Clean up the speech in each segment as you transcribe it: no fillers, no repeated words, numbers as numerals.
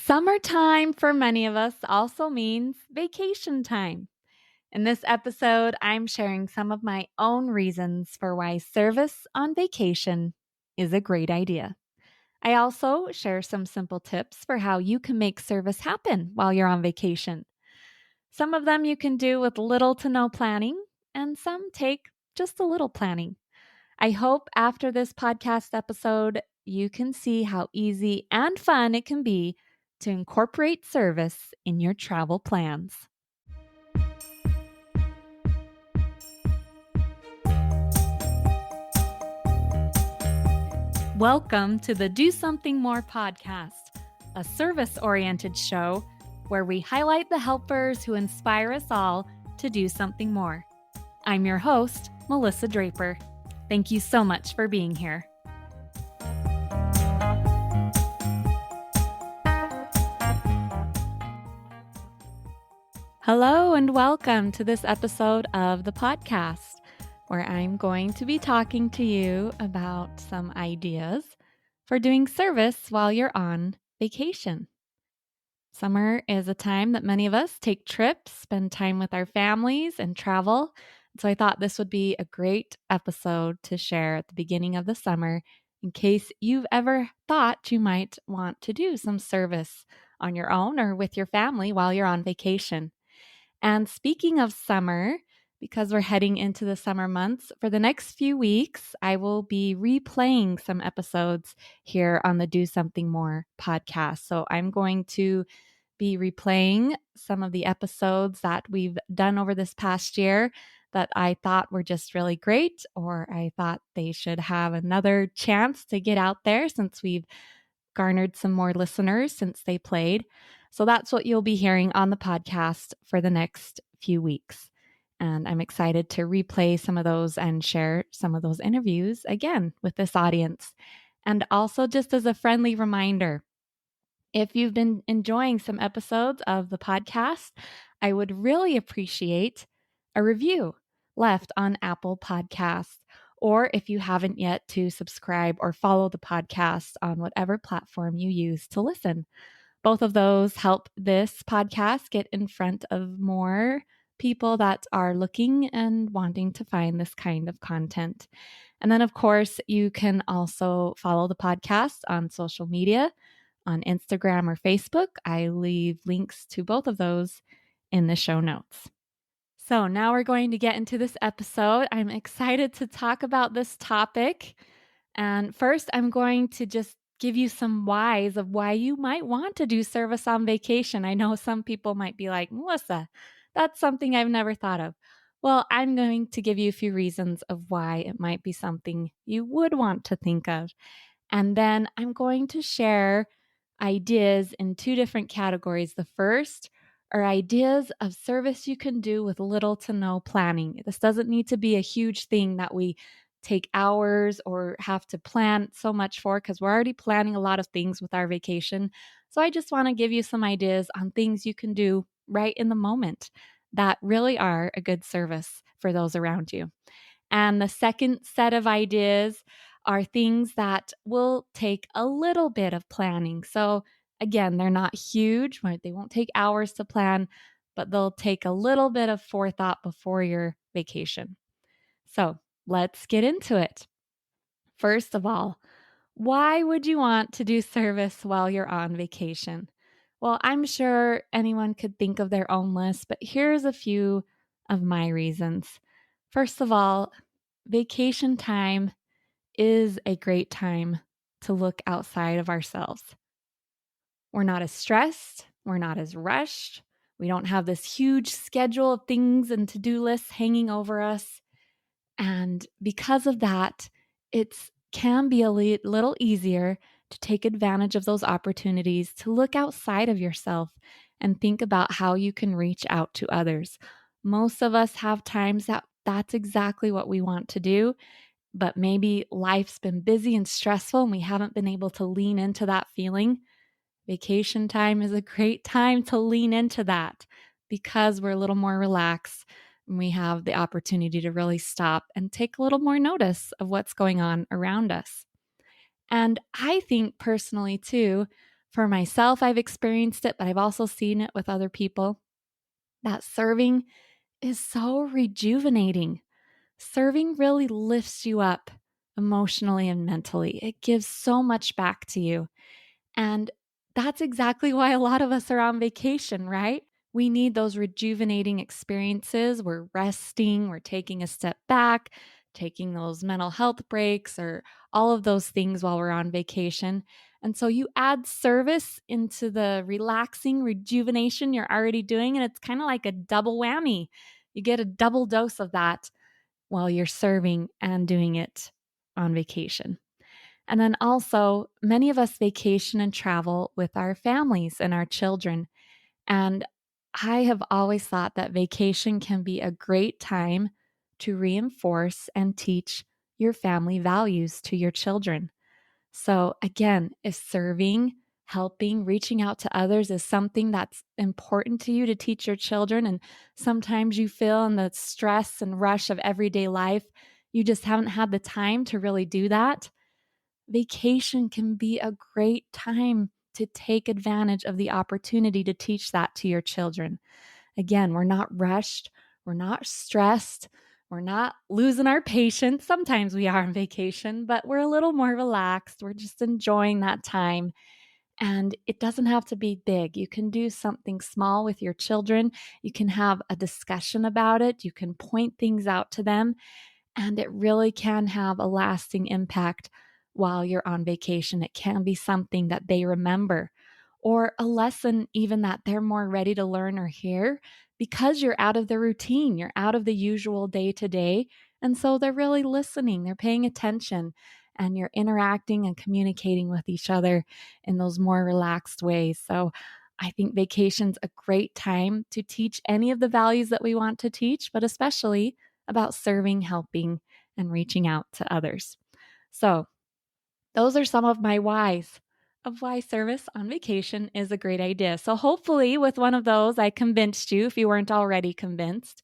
Summertime for many of us also means vacation time. In this episode, I'm sharing some of my own reasons for why service on vacation is a great idea. I also share some simple tips for how you can make service happen while you're on vacation. Some of them you can do with little to no planning, and some take just a little planning. I hope after this podcast episode, you can see how easy and fun it can be to incorporate service in your travel plans. Welcome to the Do Something More podcast, a service-oriented show where we highlight the helpers who inspire us all to do something more. I'm your host, Melissa Draper. Thank you so much for being here. Hello and welcome to this episode of the podcast, where I'm going to be talking to you about some ideas for doing service while you're on vacation. Summer is a time that many of us take trips, spend time with our families, and travel. So I thought this would be a great episode to share at the beginning of the summer in case you've ever thought you might want to do some service on your own or with your family while you're on vacation. And speaking of summer, because we're heading into the summer months, for the next few weeks, I will be replaying some episodes here on the Do Something More podcast. So I'm going to be replaying some of the episodes that we've done over this past year that I thought were just really great, or I thought they should have another chance to get out there since we've garnered some more listeners since they played. So that's what you'll be hearing on the podcast for the next few weeks. And I'm excited to replay some of those and share some of those interviews again with this audience. And also, just as a friendly reminder, if you've been enjoying some episodes of the podcast, I would really appreciate a review left on Apple Podcasts, or if you haven't yet, to subscribe or follow the podcast on whatever platform you use to listen. Both of those help this podcast get in front of more people that are looking and wanting to find this kind of content. And then, of course, you can also follow the podcast on social media on Instagram or Facebook. I leave links to both of those in the show notes. So now we're going to get into this episode. I'm excited to talk about this topic. And first, I'm going to just give you some whys of why you might want to do service on vacation. I know some people might be like, Melissa, that's something I've never thought of. Well, I'm going to give you a few reasons of why it might be something you would want to think of. And then I'm going to share ideas in two different categories. The first are ideas of service you can do with little to no planning. This doesn't need to be a huge thing that we take hours or have to plan so much for, because we're already planning a lot of things with our vacation. So I just want to give you some ideas on things you can do right in the moment that really are a good service for those around you. And the second set of ideas are things that will take a little bit of planning. So, again, they're not huge, right? They won't take hours to plan, but they'll take a little bit of forethought before your vacation. So, let's get into it. First of all, why would you want to do service while you're on vacation? Well, I'm sure anyone could think of their own list, but here's a few of my reasons. First of all, vacation time is a great time to look outside of ourselves. We're not as stressed, we're not as rushed, we don't have this huge schedule of things and to do lists hanging over us. And because of that, it can be a little easier to take advantage of those opportunities to look outside of yourself and think about how you can reach out to others. Most of us have times that that's exactly what we want to do, but maybe life's been busy and stressful and we haven't been able to lean into that feeling. Vacation time is a great time to lean into that because we're a little more relaxed and we have the opportunity to really stop and take a little more notice of what's going on around us. And I think personally, too, For myself, I've experienced it, but I've also seen it with other people. That serving is so rejuvenating. Serving really lifts you up emotionally and mentally. It gives so much back to you. And that's exactly why a lot of us are on vacation, right? We need those rejuvenating experiences. We're resting, we're taking a step back, taking those mental health breaks, or all of those things while we're on vacation. And so you add service into the relaxing rejuvenation you're already doing, and it's kind of like a double whammy. You get a double dose of that while you're serving and doing it on vacation. And then also, many of us vacation and travel with our families and our children. And I have always thought that vacation can be a great time to reinforce and teach your family values to your children. So, again, if serving, helping, reaching out to others is something that's important to you to teach your children, and sometimes you feel in the stress and rush of everyday life, you just haven't had the time to really do that, vacation can be a great time to take advantage of the opportunity to teach that to your children. Again, we're not rushed, we're not stressed, we're not losing our patience. Sometimes we are on vacation, but we're a little more relaxed. We're just enjoying that time. And it doesn't have to be big. You can do something small with your children. You can have a discussion about it. You can point things out to them. And it really can have a lasting impact while you're on vacation. It can be something that they remember or a lesson even that they're more ready to learn or hear because you're out of the routine, you're out of the usual day to day. And so they're really listening, they're paying attention, and you're interacting and communicating with each other in those more relaxed ways. So I think vacation's a great time to teach any of the values that we want to teach, but especially about serving, helping, and reaching out to others. So, those are some of my whys of why service on vacation is a great idea. So, hopefully, with one of those, I convinced you if you weren't already convinced.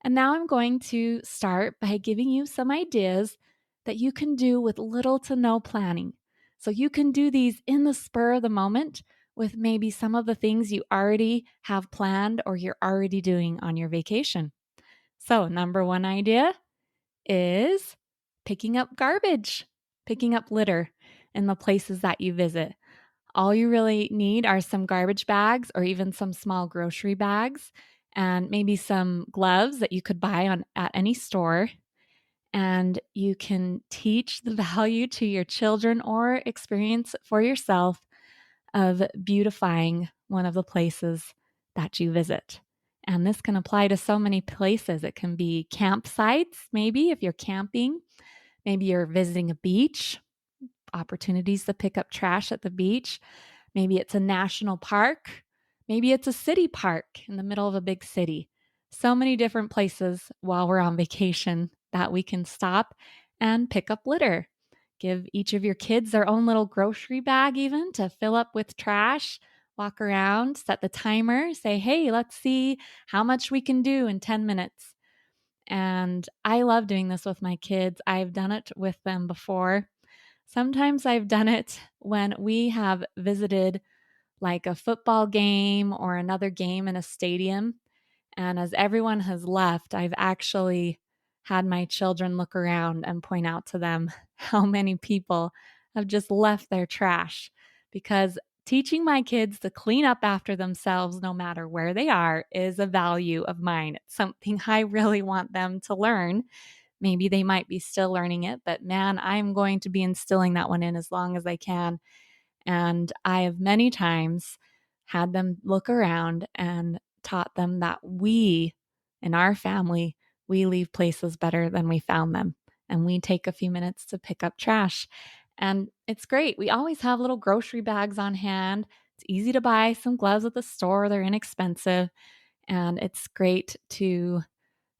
And now I'm going to start by giving you some ideas that you can do with little to no planning. So, you can do these in the spur of the moment with maybe some of the things you already have planned or you're already doing on your vacation. So, number one idea is picking up garbage, picking up litter in the places that you visit. All you really need are some garbage bags or even some small grocery bags and maybe some gloves that you could buy on at any store, and you can teach the value to your children or experience it for yourself of beautifying one of the places that you visit. And this can apply to so many places. It can be campsites, maybe if you're camping, maybe you're visiting a beach, opportunities to pick up trash at the beach. Maybe it's a national park. Maybe it's a city park in the middle of a big city. So many different places while we're on vacation that we can stop and pick up litter. Give each of your kids their own little grocery bag, even to fill up with trash. Walk around, set the timer, say, hey, let's see how much we can do in 10 minutes. And I love doing this with my kids. I've done it with them before. Sometimes I've done it when we have visited like a football game or another game in a stadium. And as everyone has left, I've actually had my children look around and point out to them how many people have just left their trash. Because teaching my kids to clean up after themselves, no matter where they are, is a value of mine. It's something I really want them to learn. Maybe they might be still learning it, but man, I'm going to be instilling that one in as long as I can. And I have many times had them look around and taught them that we, in our family, we leave places better than we found them. And we take a few minutes to pick up trash. And it's great. We always have little grocery bags on hand. It's easy to buy some gloves at the store, they're inexpensive. And it's great to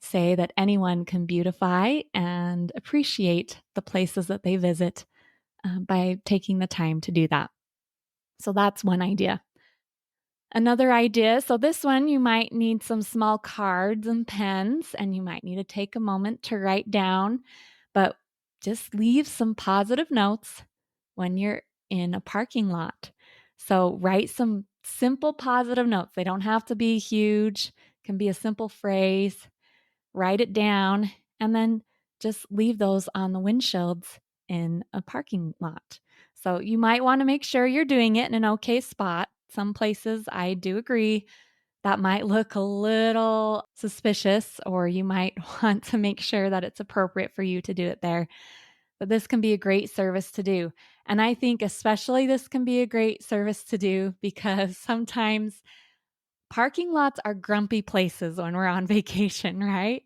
say that anyone can beautify and appreciate the places that they visit by taking the time to do that. So that's one idea. Another idea, so this one you might need some small cards and pens, and you might need to take a moment to write down, but just leave some positive notes when you're in a parking lot. So write some simple positive notes. They don't have to be huge, it can be a simple phrase. Write it down, and then just leave those on the windshields in a parking lot. So you might want to make sure you're doing it in an okay spot. Some places, I do agree, that might look a little suspicious, or you might want to make sure that it's appropriate for you to do it there. But this can be a great service to do. And I think especially this can be a great service to do because sometimes parking lots are grumpy places when we're on vacation, right?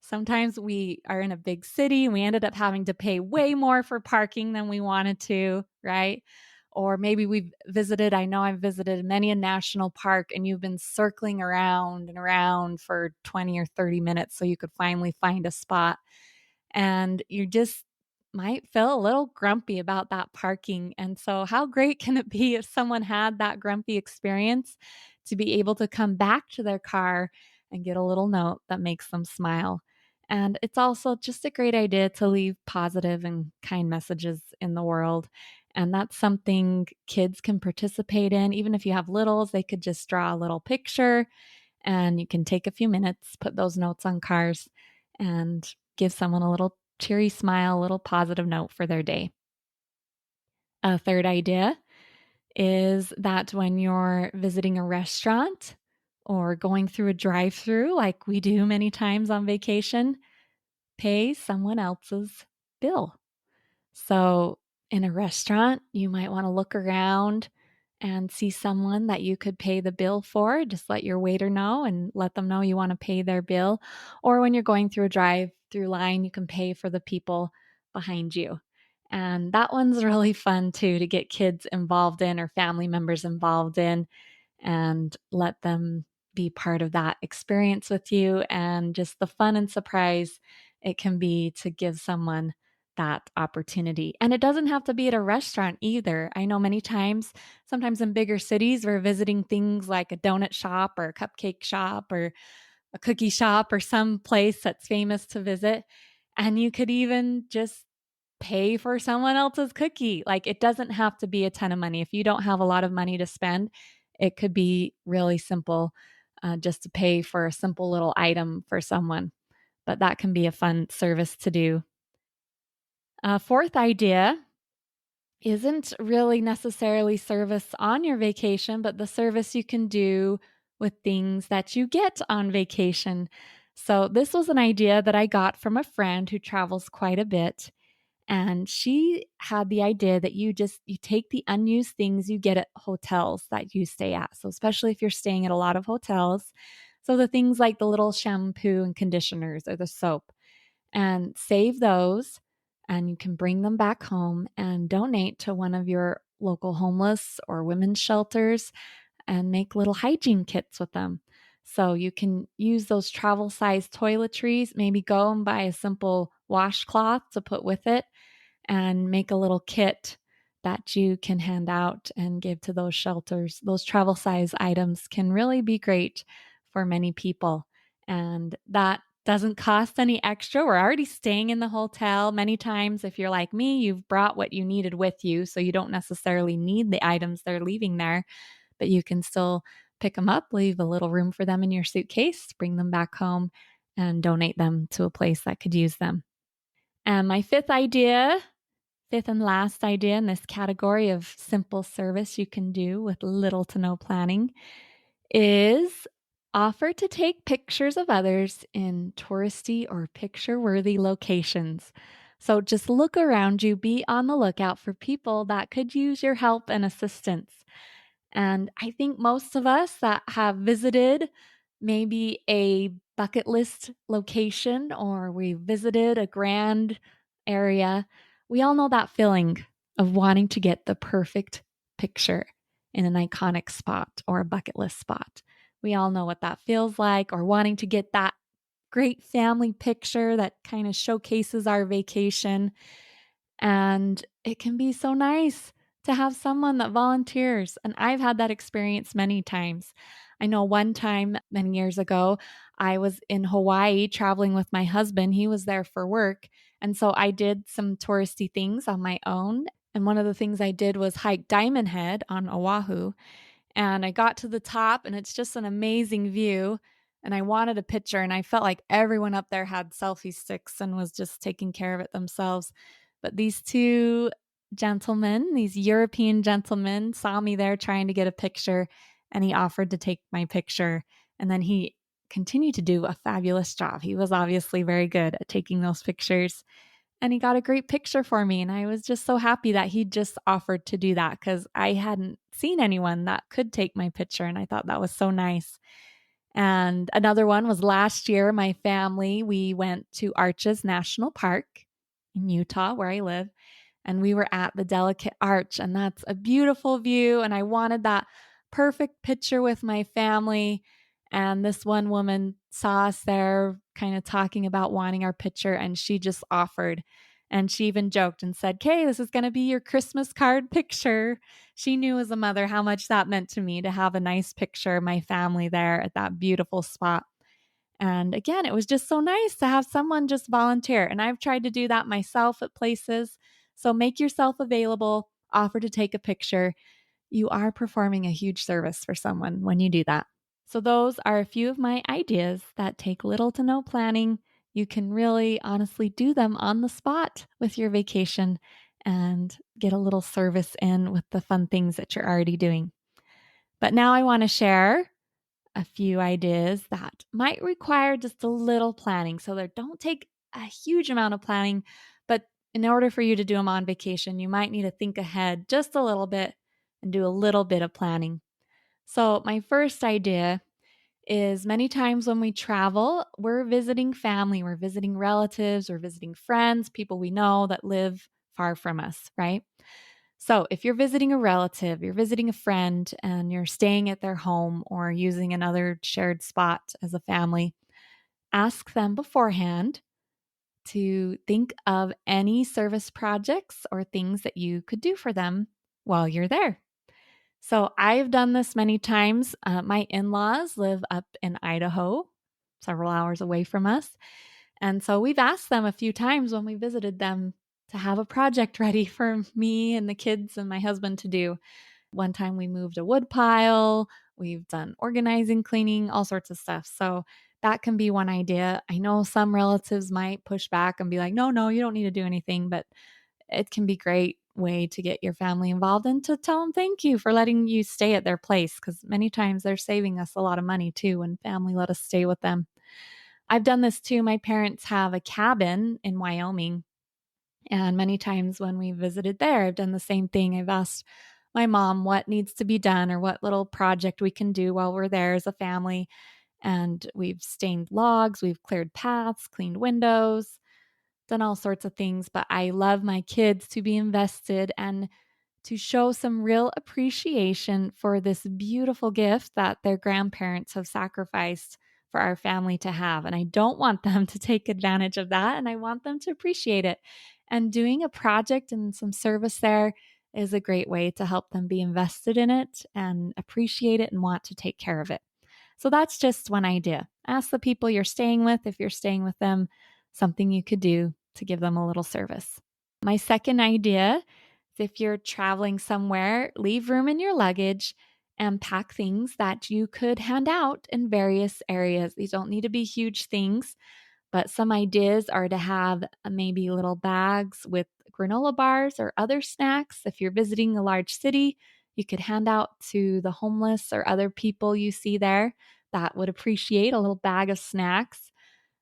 Sometimes we are in a big city and we ended up having to pay way more for parking than we wanted to, right? Or maybe I know I've visited many a national park and you've been circling around and around for 20 or 30 minutes so you could finally find a spot. And you just might feel a little grumpy about that parking. And so, how great can it be if someone had that grumpy experience to be able to come back to their car and get a little note that makes them smile? And it's also just a great idea to leave positive and kind messages in the world. And that's something kids can participate in. Even if you have littles, they could just draw a little picture and you can take a few minutes, put those notes on cars, and give someone a little cheery smile, a little positive note for their day. A third idea is that when you're visiting a restaurant or going through a drive through, like we do many times on vacation, pay someone else's bill. So, in a restaurant, you might want to look around and see someone that you could pay the bill for. Just let your waiter know and let them know you want to pay their bill. Or when you're going through a drive through line, you can pay for the people behind you. And that one's really fun too to get kids involved in or family members involved in and let them be part of that experience with you and just the fun and surprise it can be to give someone that opportunity. And it doesn't have to be at a restaurant either. I know many times, sometimes in bigger cities, we're visiting things like a donut shop or a cupcake shop or a cookie shop or some place that's famous to visit. And you could even just pay for someone else's cookie. Like it doesn't have to be a ton of money. If you don't have a lot of money to spend, it could be really simple just to pay for a simple little item for someone. But that can be a fun service to do. A fourth idea isn't really necessarily service on your vacation, but the service you can do with things that you get on vacation. So, this was an idea that I got from a friend who travels quite a bit. And she had the idea that you take the unused things you get at hotels that you stay at. So, especially if you're staying at a lot of hotels. So, the things like the little shampoo and conditioners or the soap and save those and you can bring them back home and donate to one of your local homeless or women's shelters and make little hygiene kits with them. So you can use those travel size toiletries, maybe go and buy a simple washcloth to put with it and make a little kit that you can hand out and give to those shelters. Those travel size items can really be great for many people. And that doesn't cost any extra. We're already staying in the hotel. Many times, if you're like me, you've brought what you needed with you. So you don't necessarily need the items they're leaving there, but you can still pick them up, leave a little room for them in your suitcase, bring them back home, and donate them to a place that could use them. And my fifth and last idea in this category of simple service you can do with little to no planning is offer to take pictures of others in touristy or picture worthy locations. So just look around you, be on the lookout for people that could use your help and assistance. And I think most of us that have visited maybe a bucket list location or we visited a grand area, we all know that feeling of wanting to get the perfect picture in an iconic spot or a bucket list spot. We all know what that feels like, or wanting to get that great family picture that kind of showcases our vacation. And it can be so nice to have someone that volunteers. And I've had that experience many times. I know one time many years ago, I was in Hawaii traveling with my husband. He was there for work. And so I did some touristy things on my own. And one of the things I did was hike Diamond Head on Oahu. And I got to the top, and it's just an amazing view. And I wanted a picture, and I felt like everyone up there had selfie sticks and was just taking care of it themselves. But these two gentlemen, these European gentlemen, saw me there trying to get a picture, and he offered to take my picture. And then he continued to do a fabulous job. He was obviously very good at taking those pictures. And he got a great picture for me. And I was just so happy that he just offered to do that because I hadn't seen anyone that could take my picture. And I thought that was so nice. And another one was last year, my family, we went to Arches National Park in Utah, where I live, and we were at the Delicate Arch, and that's a beautiful view. And I wanted that perfect picture with my family. And this one woman saw us there kind of talking about wanting our picture, and she just offered. And she even joked and said, "Kay, this is going to be your Christmas card picture." She knew as a mother how much that meant to me to have a nice picture of my family there at that beautiful spot. And again, it was just so nice to have someone just volunteer. And I've tried to do that myself at places. So make yourself available, offer to take a picture. You are performing a huge service for someone when you do that. So, those are a few of my ideas that take little to no planning. You can really honestly do them on the spot with your vacation and get a little service in with the fun things that you're already doing. But now I want to share a few ideas that might require just a little planning. So they don't take a huge amount of planning, but in order for you to do them on vacation, you might need to think ahead just a little bit and do a little bit of planning. So, my first idea is many times when we travel, we're visiting family, we're visiting relatives, we're visiting friends, people we know that live far from us, right? So, if you're visiting a relative, you're visiting a friend, and you're staying at their home or using another shared spot as a family, ask them beforehand to think of any service projects or things that you could do for them while you're there. So, I've done this many times. My in laws live up in Idaho, several hours away from us. And so we've asked them a few times when we visited them to have a project ready for me and the kids and my husband to do. One time we moved a wood pile, we've done organizing, cleaning, all sorts of stuff. So that can be one idea. I know some relatives might push back and be like, no, no, you don't need to do anything, but it can be a great way to get your family involved and to tell them thank you for letting you stay at their place because many times they're saving us a lot of money too when family let us stay with them. I've done this too. My parents have a cabin in Wyoming. And many times when we visited there, I've done the same thing. I've asked my mom what needs to be done or what little project we can do while we're there as a family. And we've stained logs, we've cleared paths, cleaned windows, done all sorts of things. But I love my kids to be invested and to show some real appreciation for this beautiful gift that their grandparents have sacrificed for our family to have. And I don't want them to take advantage of that. And I want them to appreciate it. And doing a project and some service there is a great way to help them be invested in it and appreciate it and want to take care of it. So that's just one idea. Ask the people you're staying with, if you're staying with them, something you could do to give them a little service. My second idea is if you're traveling somewhere, leave room in your luggage and pack things that you could hand out in various areas. These don't need to be huge things, but some ideas are to have maybe little bags with granola bars or other snacks. If you're visiting a large city, you could hand out to the homeless or other people you see there that would appreciate a little bag of snacks.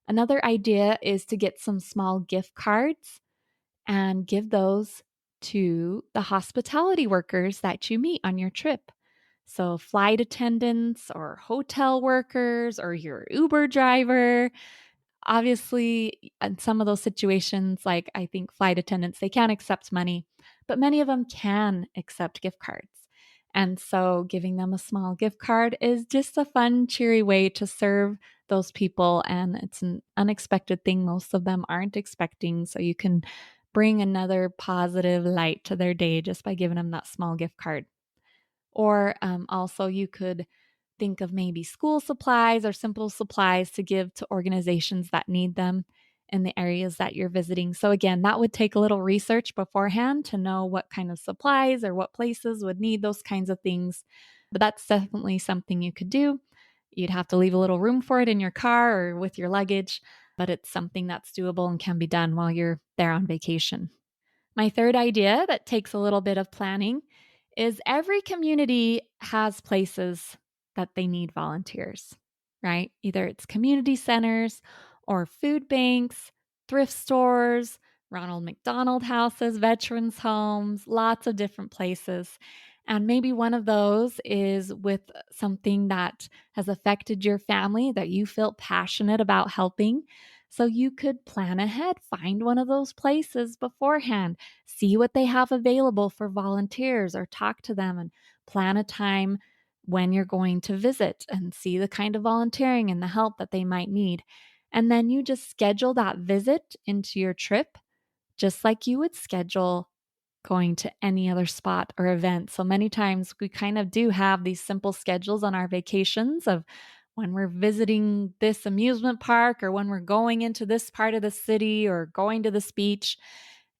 Another idea is to get some small gift cards and give those to the hospitality workers that you meet on your trip. So, flight attendants or hotel workers or your Uber driver. Obviously, in some of those situations, like I think flight attendants, they can't accept money, but many of them can accept gift cards. And so giving them a small gift card is just a fun, cheery way to serve those people. And it's an unexpected thing most of them aren't expecting. So you can bring another positive light to their day just by giving them that small gift card. Or also, you could think of maybe school supplies or simple supplies to give to organizations that need them. in the areas that you're visiting. So, again, that would take a little research beforehand to know what kind of supplies or what places would need those kinds of things. But that's definitely something you could do. You'd have to leave a little room for it in your car or with your luggage, but it's something that's doable and can be done while you're there on vacation. My third idea that takes a little bit of planning is every community has places that they need volunteers, right? Either it's community centers or food banks, thrift stores, Ronald McDonald houses, veterans homes, lots of different places. And maybe one of those is with something that has affected your family that you feel passionate about helping. So you could plan ahead, find one of those places beforehand, see what they have available for volunteers or talk to them and plan a time when you're going to visit and see the kind of volunteering and the help that they might need. And then you just schedule that visit into your trip, just like you would schedule going to any other spot or event. So many times we kind of do have these simple schedules on our vacations of when we're visiting this amusement park or when we're going into this part of the city or going to this beach.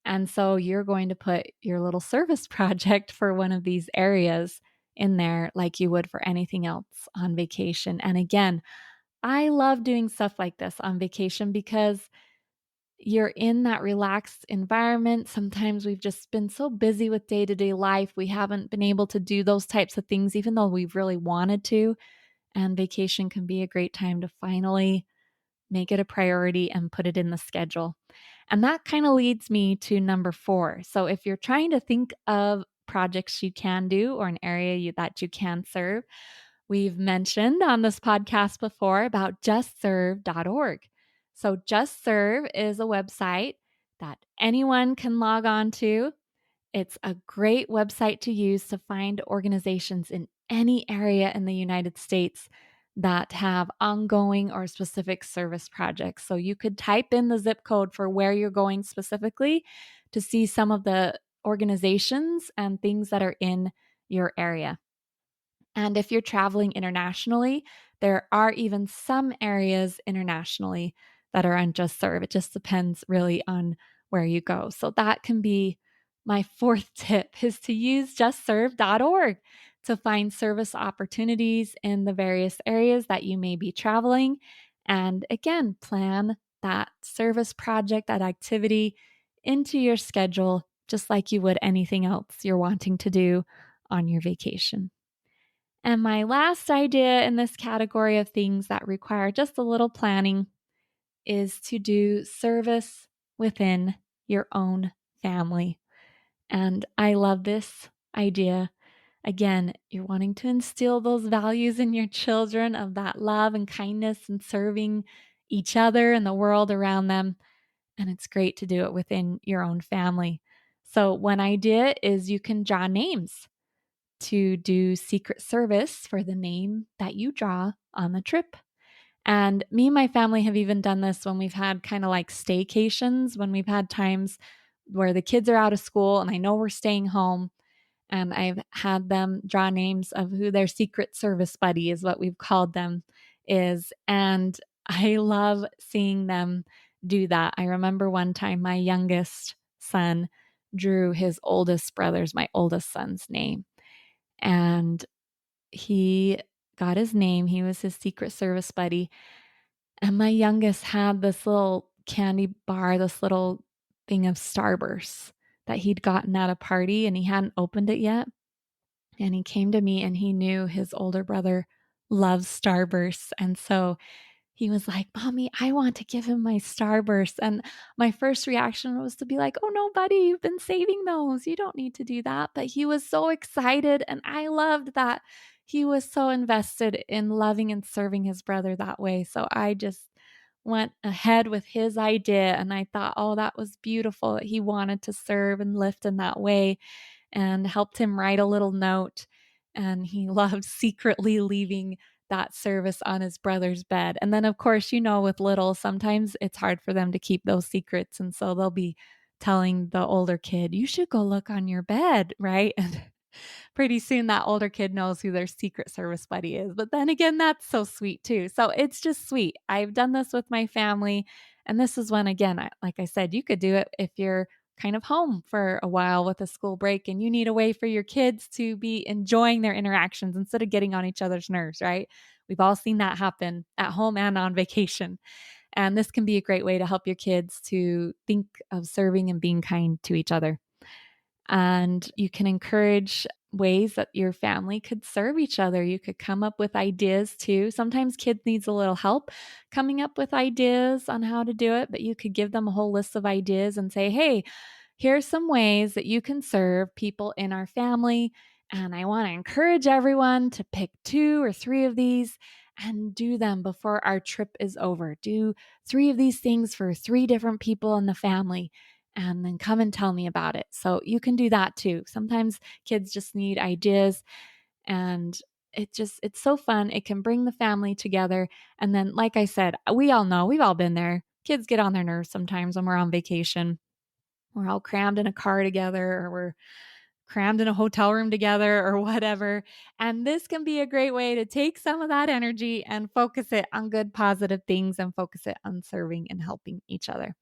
And so you're going to put your little service project for one of these areas in there like you would for anything else on vacation. And again, I love doing stuff like this on vacation because you're in that relaxed environment. Sometimes we've just been so busy with day to day life, we haven't been able to do those types of things, even though we've really wanted to. And vacation can be a great time to finally make it a priority and put it in the schedule. And that kind of leads me to number 4. So if you're trying to think of projects you can do or an area that you can serve, we've mentioned on this podcast before about justserve.org. So JustServe is a website that anyone can log on to. It's a great website to use to find organizations in any area in the United States that have ongoing or specific service projects. So you could type in the zip code for where you're going specifically to see some of the organizations and things that are in your area. And if you're traveling internationally, there are even some areas internationally that are on JustServe. It just depends really on where you go. So that can be my fourth tip is to use justserve.org to find service opportunities in the various areas that you may be traveling. And again, plan that service project, that activity into your schedule, just like you would anything else you're wanting to do on your vacation. And my last idea in this category of things that require just a little planning is to do service within your own family. And I love this idea. Again, you're wanting to instill those values in your children of that love and kindness and serving each other and the world around them. And it's great to do it within your own family. So, one idea is you can draw names to do secret service for the name that you draw on the trip. And me and my family have even done this when we've had kind of like staycations, when we've had times where the kids are out of school and I know we're staying home. And I've had them draw names of who their secret service buddy is, what we've called them, is. And I love seeing them do that. I remember one time my youngest son drew his oldest brother's, my oldest son's name. And he got his name. He was his secret service buddy. And my youngest had this little candy bar, this little thing of Starburst that he'd gotten at a party and he hadn't opened it yet. And he came to me and he knew his older brother loves Starburst. And so he was like, Mommy, I want to give him my Starburst. And my first reaction was to be like, oh no, buddy, you've been saving those. You don't need to do that. But he was so excited. And I loved that he was so invested in loving and serving his brother that way. So I just went ahead with his idea. And I thought, oh, that was beautiful that he wanted to serve and lift in that way, and helped him write a little note. And he loved secretly leaving that service on his brother's bed. And then, of course, with little, sometimes it's hard for them to keep those secrets. And so they'll be telling the older kid, you should go look on your bed, right? And pretty soon that older kid knows who their secret service buddy is. But then again, that's so sweet too. So it's just sweet. I've done this with my family And this is when, again, like I said, you could do it if you're kind of home for a while with a school break and you need a way for your kids to be enjoying their interactions instead of getting on each other's nerves, right? We've all seen that happen at home and on vacation. And this can be a great way to help your kids to think of serving and being kind to each other. And you can encourage ways that your family could serve each other. You could come up with ideas too. Sometimes kids needs a little help coming up with ideas on how to do it, but you could give them a whole list of ideas and say, "Hey, here's some ways that you can serve people in our family, and I want to encourage everyone to pick 2 or 3 of these and do them before our trip is over. Do 3 of these things for 3 different people in the family and then come and tell me about it." So you can do that too. Sometimes kids just need ideas, and it's so fun. It can bring the family together. And then, like I said, we all know, we've all been there. Kids get on their nerves sometimes when we're on vacation. We're all crammed in a car together, or we're crammed in a hotel room together, or whatever. And this can be a great way to take some of that energy and focus it on good, positive things and focus it on serving and helping each other.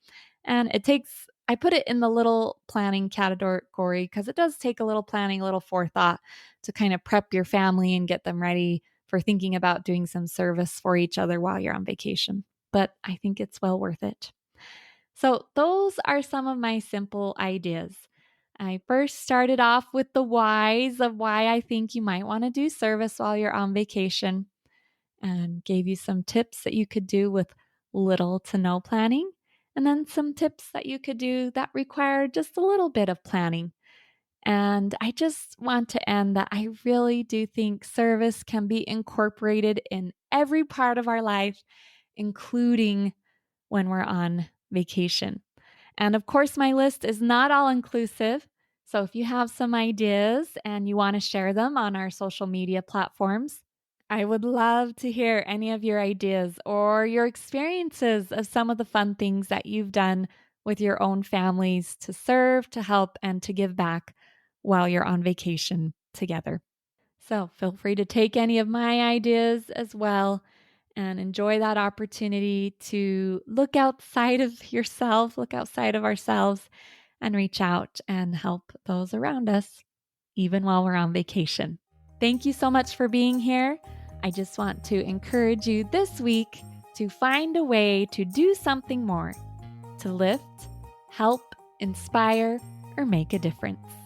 And I put it in the little planning category because it does take a little planning, a little forethought to kind of prep your family and get them ready for thinking about doing some service for each other while you're on vacation. But I think it's well worth it. So, those are some of my simple ideas. I first started off with the whys of why I think you might want to do service while you're on vacation and gave you some tips that you could do with little to no planning, and then some tips that you could do that require just a little bit of planning. And I just want to end that I really do think service can be incorporated in every part of our life, including when we're on vacation. And of course, my list is not all inclusive. So if you have some ideas and you want to share them on our social media platforms, I would love to hear any of your ideas or your experiences of some of the fun things that you've done with your own families to serve, to help, and to give back while you're on vacation together. So feel free to take any of my ideas as well and enjoy that opportunity to look outside of yourself, look outside of ourselves, and reach out and help those around us, even while we're on vacation. Thank you so much for being here. I just want to encourage you this week to find a way to do something more to lift, help, inspire, or make a difference.